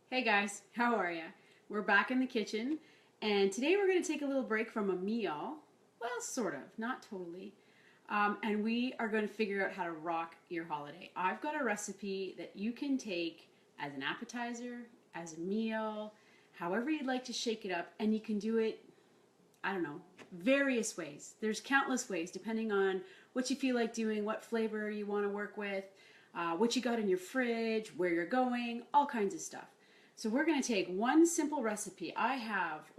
Hey guys, how are ya? We're back in the kitchen, and today we're going to take a little break from a meal. Well, sort of, not totally. And we are going to figure out how to rock your holiday. I've got a recipe that you can take as an appetizer, as a meal, however you'd like to shake it up, and you can do it, I don't know, various ways. There's countless ways, depending on what you feel like doing, what flavor you want to work with, what you got in your fridge, where you're going, all kinds of stuff. So we're going to take one simple recipe. I have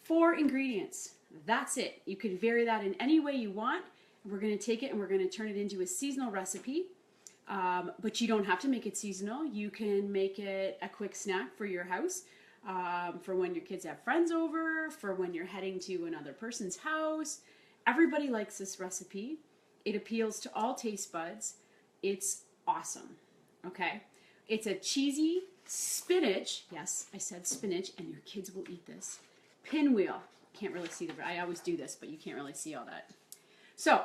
4 ingredients. That's it. You can vary that in any way you want. We're going to take it and we're going to turn it into a seasonal recipe. But you don't have to make it seasonal. You can make it a quick snack for your house, for when your kids have friends over, for when you're heading to another person's house. Everybody likes this recipe. It appeals to all taste buds. It's awesome. Okay? It's a cheesy spinach. Yes, I said spinach, and your kids will eat this. Pinwheel. Can't really see I always do this, but you can't really see all that. So,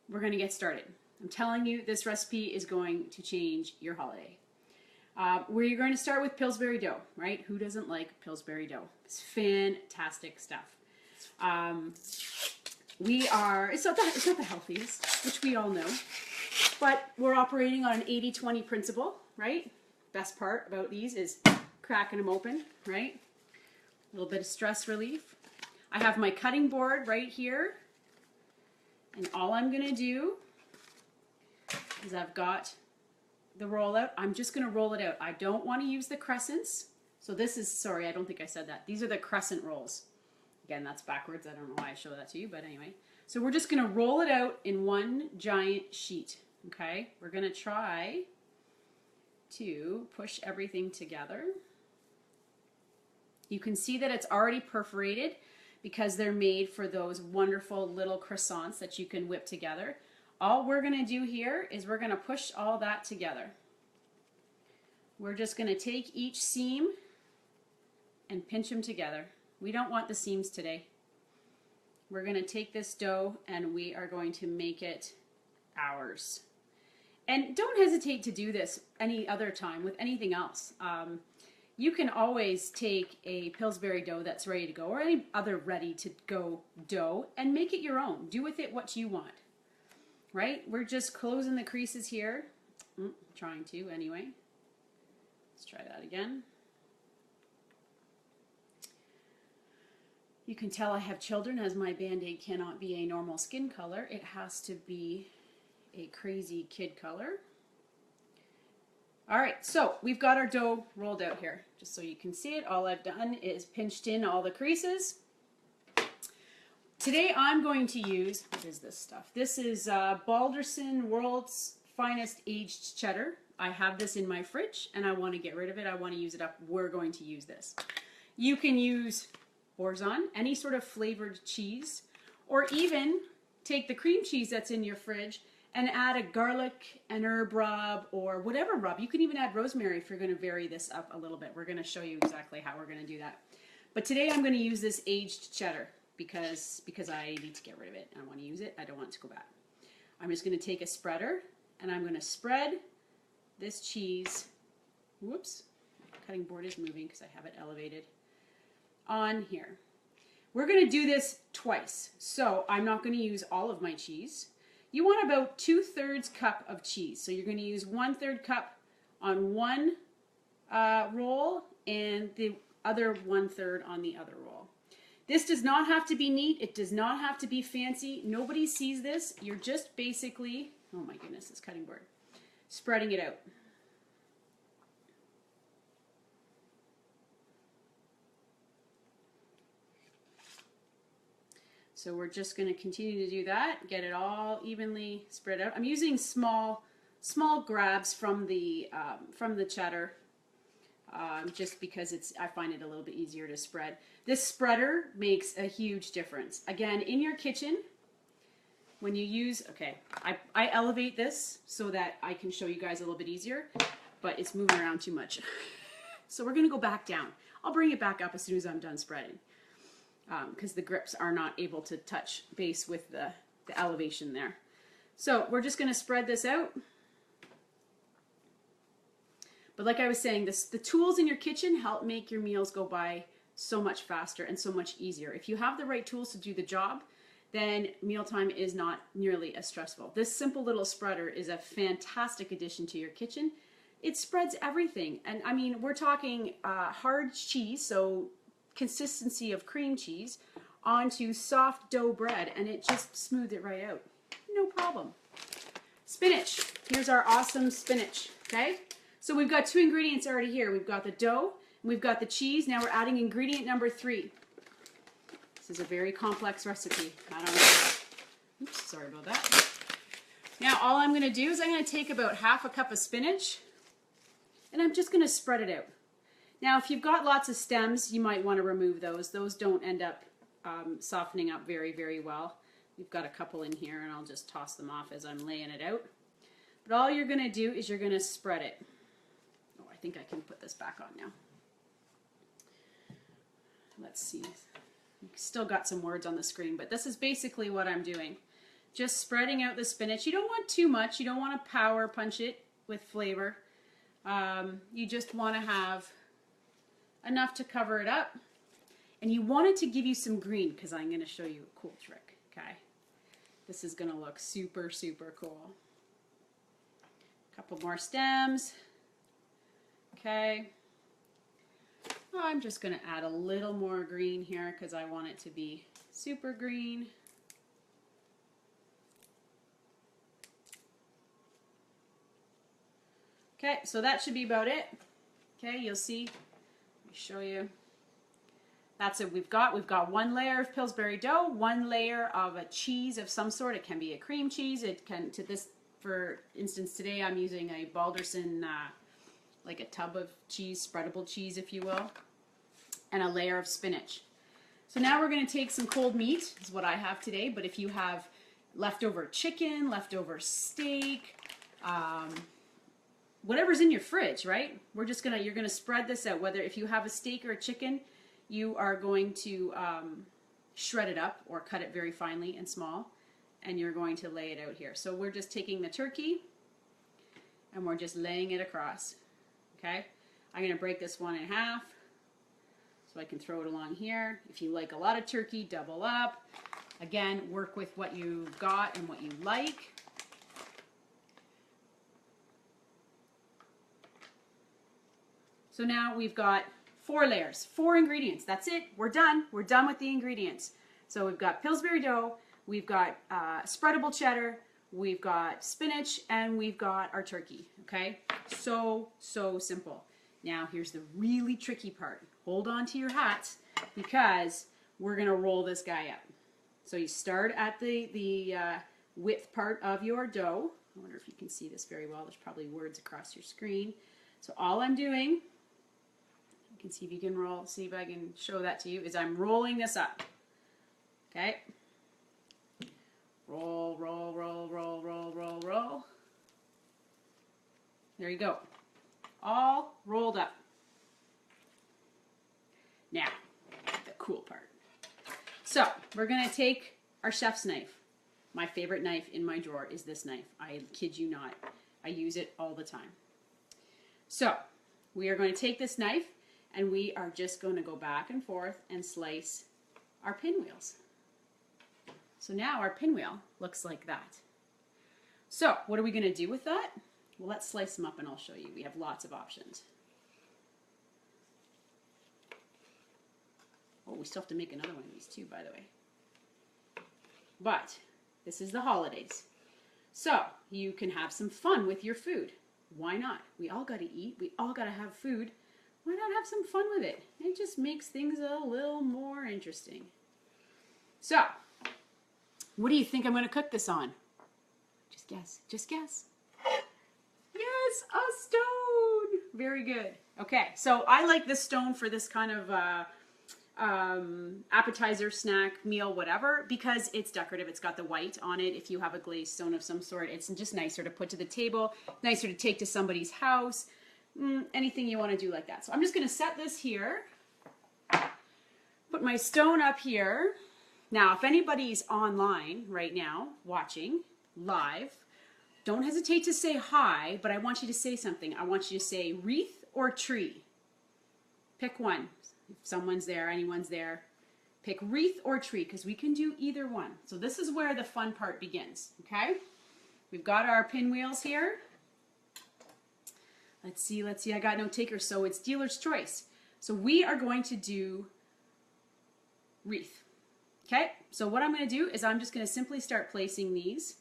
we're going to get started. I'm telling you, this recipe is going to change your holiday. We're going to start with Pillsbury dough, right? Who doesn't like Pillsbury dough? It's fantastic stuff. It's not the healthiest, which we all know, but we're operating on an 80-20 principle, right? Best part about these is cracking them open, right? A little bit of stress relief. I have my cutting board right here, and all I'm going to do is I've got the rollout. I'm just going to roll it out. I don't want to use the crescents. So this is, sorry, I don't think I said that. These are the crescent rolls. Again, that's backwards. I don't know why I show that to you, but anyway. So we're just going to roll it out in one giant sheet, okay? We're going to try to push everything together. You can see that it's already perforated because they're made for those wonderful little croissants that you can whip together. All we're going to do here is we're going to push all that together. We're just going to take each seam and pinch them together. We don't want the seams today. We're going to take this dough and we are going to make it ours. And don't hesitate to do this any other time with anything else. You can always take a Pillsbury dough that's ready to go, or any other ready to go dough, and make it your own. Do with it what you want. Right? We're just closing the creases here. Trying to anyway. Let's try that again. You can tell I have children, as my Band-Aid cannot be a normal skin color. It has to be a crazy kid color. All right, so we've got our dough rolled out here. Just so you can see it, all I've done is pinched in all the creases. Today I'm going to use, what is this stuff? This is Balderson World's Finest Aged Cheddar. I have this in my fridge and I want to get rid of it. I want to use it up. We're going to use this. You can use Orson, any sort of flavored cheese, or even take the cream cheese that's in your fridge and add a garlic and herb rub or whatever rub. You can even add rosemary if you're going to vary this up a little bit. We're going to show you exactly how we're going to do that. But today I'm going to use this aged cheddar because I need to get rid of it. I want to use it. I don't want it to go bad. I'm just going to take a spreader and I'm going to spread this cheese. Whoops. My cutting board is moving because I have it elevated on here. We're going to do this twice. So I'm not going to use all of my cheese. You want about 2/3 cup of cheese. So you're going to use 1/3 cup on one roll and the other 1/3 on the other roll. This does not have to be neat. It does not have to be fancy. Nobody sees this. You're just basically, oh my goodness, this cutting board, spreading it out. So we're just going to continue to do that, get it all evenly spread out. I'm using small grabs from the cheddar, just because I find it a little bit easier to spread. This spreader makes a huge difference. Again, in your kitchen, when you use, okay, I elevate this so that I can show you guys a little bit easier, but it's moving around too much. So we're going to go back down. I'll bring it back up as soon as I'm done spreading. Because the grips are not able to touch base with the elevation there. So we're just going to spread this out. But like I was saying, the tools in your kitchen help make your meals go by so much faster and so much easier. If you have the right tools to do the job, then mealtime is not nearly as stressful. This simple little spreader is a fantastic addition to your kitchen. It spreads everything. And I mean, we're talking hard cheese, so consistency of cream cheese, onto soft dough bread, and it just smoothed it right out. No problem. Spinach. Here's our awesome spinach, okay? So we've got 2 ingredients already here. We've got the dough, and we've got the cheese. Now we're adding ingredient number 3. This is a very complex recipe. I don't know. Oops, sorry about that. Now all I'm going to do is I'm going to take about half a cup of spinach, and I'm just going to spread it out. Now if you've got lots of stems, you might want to remove those. Those don't end up softening up very, very well. We've got a couple in here, and I'll just toss them off as I'm laying it out. But all you're going to do is you're going to spread it. Oh, I think I can put this back on now. Let's see. Still got some words on the screen, but this is basically what I'm doing. Just spreading out the spinach. You don't want too much. You don't want to power punch it with flavor. You just want to have enough to cover it up. And you want it to give you some green, because I'm going to show you a cool trick. Okay, this is going to look super, super cool. A couple more stems. Okay. Oh, I'm just going to add a little more green here because I want it to be super green. Okay, so that should be about it. Okay, you'll see. Let me show you. That's it. We've got 1 layer of Pillsbury dough, 1 layer of a cheese of some sort. It can be a cream cheese. It can, for instance, today I'm using a Balderson, like a tub of cheese, spreadable cheese, if you will, and a layer of spinach. So now we're going to take some cold meat, is what I have today, but if you have leftover chicken, leftover steak, whatever's in your fridge, right? You're gonna spread this out. Whether if you have a steak or a chicken, you are going to shred it up or cut it very finely and small, and you're going to lay it out here. So we're just taking the turkey and we're just laying it across. Okay, I'm going to break this one in half so I can throw it along here. If you like a lot of turkey, double up. Again, work with what you've got and what you like. So now we've got 4 layers, 4 ingredients. That's it. We're done. We're done with the ingredients. So we've got Pillsbury dough, we've got spreadable cheddar, we've got spinach, and we've got our turkey. Okay? So simple. Now here's the really tricky part. Hold on to your hats because we're going to roll this guy up. So you start at the width part of your dough. I wonder if you can see this very well. There's probably words across your screen. So all I'm doing, you can see if you can roll, see if I can show that to you, is I'm rolling this up. Okay? Roll, roll, roll, roll, roll, roll, roll. There you go. All rolled up. Now, the cool part. So, we're going to take our chef's knife. My favorite knife in my drawer is this knife. I kid you not. I use it all the time. So, we are going to take this knife and we are just going to go back and forth and slice our pinwheels. So now our pinwheel looks like that. So, what are we going to do with that? Well, let's slice them up and I'll show you. We have lots of options. Oh, we still have to make another one of these too, by the way. But this is the holidays. So you can have some fun with your food. Why not? We all got to eat. We all got to have food. Why not have some fun with it? It just makes things a little more interesting. So, what do you think I'm going to cook this on? Just guess. Just guess. Yes, a stone. Very good. Okay, so I like this stone for this kind of appetizer, snack, meal, whatever, because it's decorative. It's got the white on it. If you have a glazed stone of some sort, it's just nicer to put to the table, nicer to take to somebody's house, anything you want to do like that. So I'm just going to set this here, put my stone up here. Now, if anybody's online right now, watching live, don't hesitate to say hi, but I want you to say something. I want you to say wreath or tree. Pick one. If someone's there, anyone's there, pick wreath or tree, because we can do either one. So this is where the fun part begins, okay? We've got our pinwheels here. Let's see, I got no takers, so it's dealer's choice. So we are going to do wreath, okay? So what I'm going to do is I'm just going to simply start placing these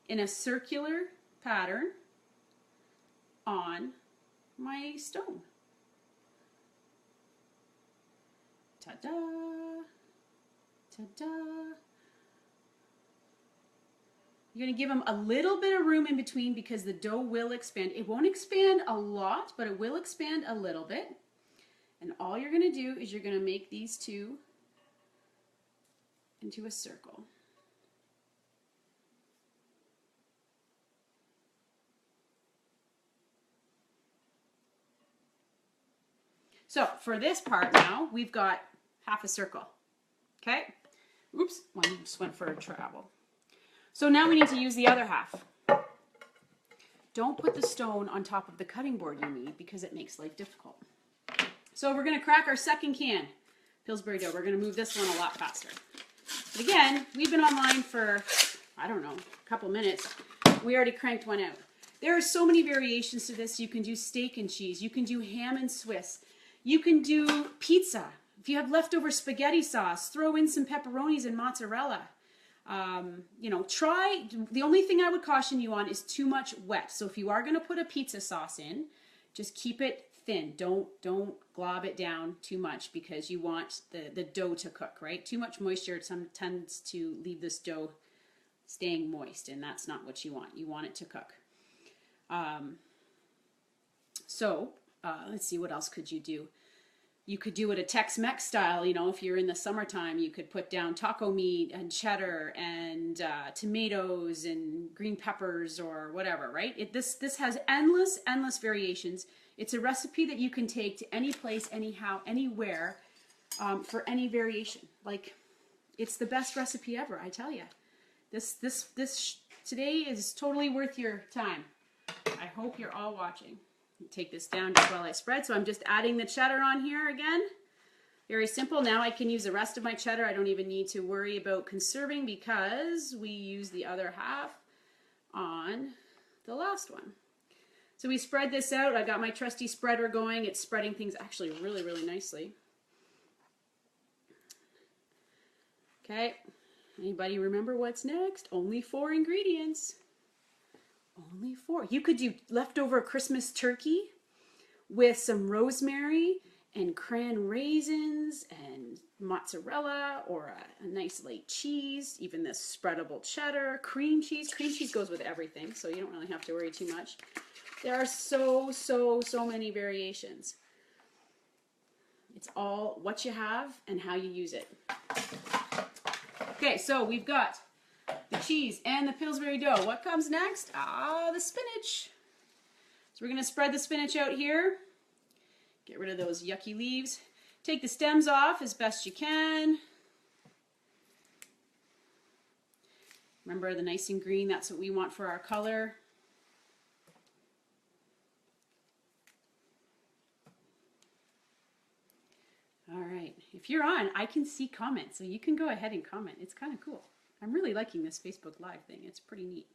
in a circular pattern on my stone. Ta-da, ta-da. You're going to give them a little bit of room in between because the dough will expand. It won't expand a lot, but it will expand a little bit. And all you're going to do is you're going to make these two into a circle. So for this part now, we've got half a circle, okay? Oops, one just went for a travel. So now we need to use the other half. Don't put the stone on top of the cutting board you need because it makes life difficult. So we're gonna crack our second can, Pillsbury dough. We're gonna move this one a lot faster. But again, we've been online for, I don't know, a couple minutes. We already cranked one out. There are so many variations to this. You can do steak and cheese. You can do ham and Swiss. You can do pizza. If you have leftover spaghetti sauce, throw in some pepperonis and mozzarella. You know, the only thing I would caution you on is too much wet. So if you are going to put a pizza sauce in, just keep it thin. Don't glob it down too much because you want the dough to cook, right? Too much moisture tends to leave this dough staying moist, and that's not what you want. You want it to cook. Let's see, what else could you do? You could do it a Tex-Mex style, you know, if you're in the summertime, you could put down taco meat and cheddar and tomatoes and green peppers or whatever, right? This has endless variations. It's a recipe that you can take to any place, anyhow, anywhere, for any variation. Like, it's the best recipe ever, I tell you. This today is totally worth your time. I hope you're all watching. Take this down just while I spread. So I'm just adding the cheddar on here again. Very simple. Now I can use the rest of my cheddar. I don't even need to worry about conserving because we use the other half on the last one. So we spread this out. I got my trusty spreader going. It's spreading things actually really, really nicely. Okay. Anybody remember what's next? Only 4 ingredients. Only 4. You could do leftover Christmas turkey with some rosemary and cran raisins and mozzarella or a nice light cheese, even this spreadable cheddar, cream cheese. Cream cheese goes with everything, so you don't really have to worry too much. There are so many variations. It's all what you have and how you use it. Okay, so we've got the cheese and the Pillsbury dough. What comes next? The spinach. So we're going to spread the spinach out here. Get rid of those yucky leaves. Take the stems off as best you can. Remember the nice and green, that's what we want for our color. All right, if you're on, I can see comments, so you can go ahead and comment. It's kind of cool. I'm really liking this Facebook Live thing. It's pretty neat.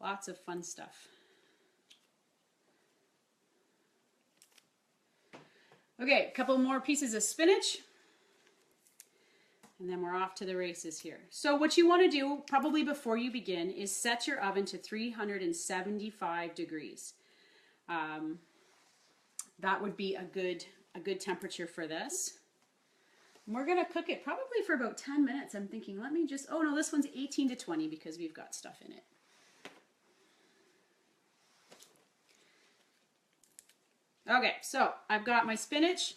Lots of fun stuff. Okay, a couple more pieces of spinach. And then we're off to the races here. So what you want to do, probably before you begin, is set your oven to 375 degrees. That would be a good temperature for this. And we're going to cook it probably for about 10 minutes. I'm thinking, let me just, oh no, this one's 18 to 20 because we've got stuff in it. Okay, so I've got my spinach.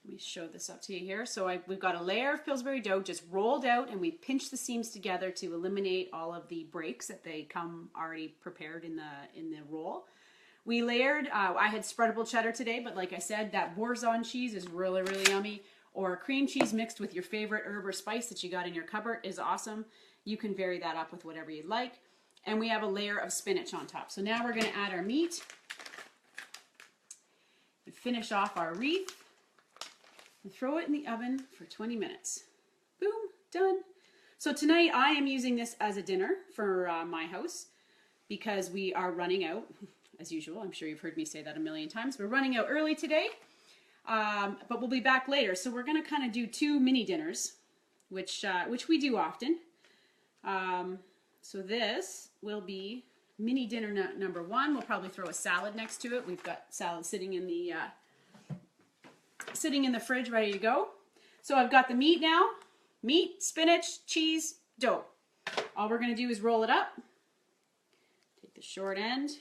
Let me show this up to you here. So we've got a layer of Pillsbury dough just rolled out, and we pinch the seams together to eliminate all of the breaks that they come already prepared in the roll. We layered, I had spreadable cheddar today, but like I said, that Boursin cheese is really, really yummy. Or cream cheese mixed with your favorite herb or spice that you got in your cupboard is awesome. You can vary that up with whatever you'd like. and we have a layer of spinach on top. So now we're going to add our meat and finish off our wreath and throw it in the oven for 20 minutes. Boom, done. So tonight I am using this as a dinner for my house because we are running out, as usual. I'm sure you've heard me say that a million times. We're running out early today, but we'll be back later. So we're going to kind of do 2 mini dinners, which we do often. So this will be mini dinner number 1. We'll probably throw a salad next to it. We've got salad sitting in the fridge ready to go. So I've got the meat now. Meat, spinach, cheese, dough. All we're going to do is roll it up. Take the short end.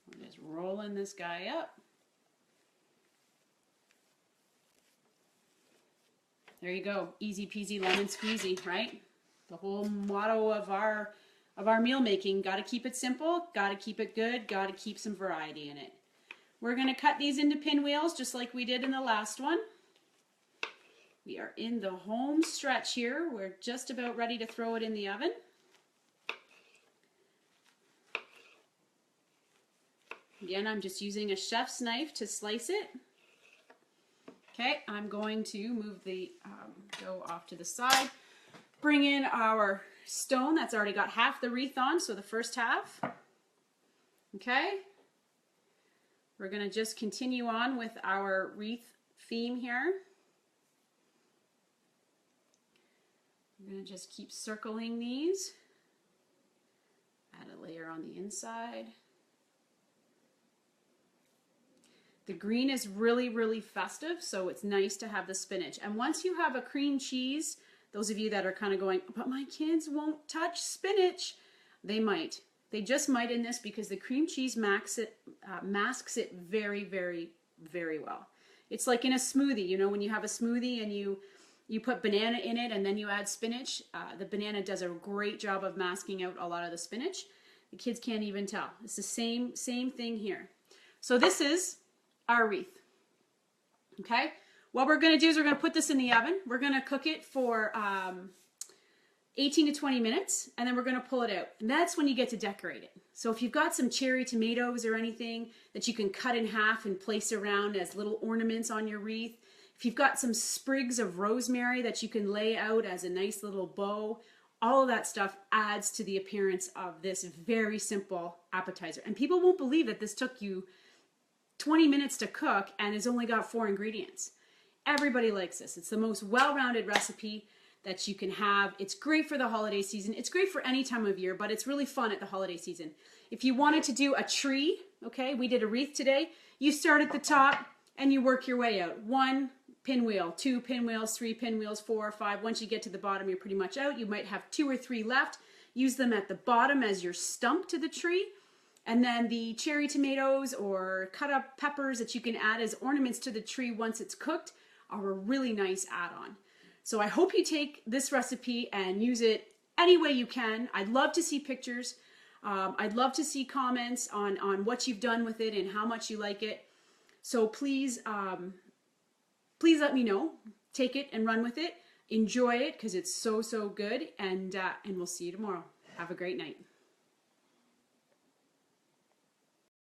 We're just rolling this guy up. There you go. Easy peasy lemon squeezy, right? The whole motto of our meal making. Got to keep it simple, got to keep it good, got to keep some variety in it. We're going to cut these into pinwheels just like we did in the last one. We are in the home stretch here. We're just about ready to throw it in the oven. Again, I'm just using a chef's knife to slice it. Okay, I'm going to move the dough off to the side. Bring in our stone that's already got half the wreath on, so the first half. Okay, we're going to just continue on with our wreath theme here. We're going to just keep circling these. Add a layer on the inside. The green is really, really festive, so it's nice to have the spinach. And once you have a cream cheese, those of you that are kind of going, but my kids won't touch spinach, they might. They just might in this because the cream cheese masks it very, very, very well. It's like in a smoothie, you know, when you have a smoothie and you put banana in it and then you add spinach, the banana does a great job of masking out a lot of the spinach. The kids can't even tell. It's the same thing here. So this is our wreath. Okay, what we're going to do is we're going to put this in the oven. We're going to cook it for 18 to 20 minutes, and then we're going to pull it out. And that's when you get to decorate it. So if you've got some cherry tomatoes or anything that you can cut in half and place around as little ornaments on your wreath, if you've got some sprigs of rosemary that you can lay out as a nice little bow, all of that stuff adds to the appearance of this very simple appetizer. And people won't believe that this took you 20 minutes to cook and has only got 4 ingredients. Everybody likes this. It's the most well-rounded recipe that you can have. It's great for the holiday season. It's great for any time of year, but it's really fun at the holiday season. If you wanted to do a tree, okay, we did a wreath today, you start at the top and you work your way out. 1 pinwheel, 2 pinwheels, 3 pinwheels, 4, 5. Once you get to the bottom, you're pretty much out. You might have 2 or 3 left. Use them at the bottom as your stump to the tree. And then the cherry tomatoes or cut up peppers that you can add as ornaments to the tree once it's cooked are a really nice add-on. So I hope you take this recipe and use it any way you can. I'd love to see pictures. I'd love to see comments on what you've done with it and how much you like it. So please, please let me know. Take it and run with it. Enjoy it because it's so, so good. And we'll see you tomorrow. Have a great night.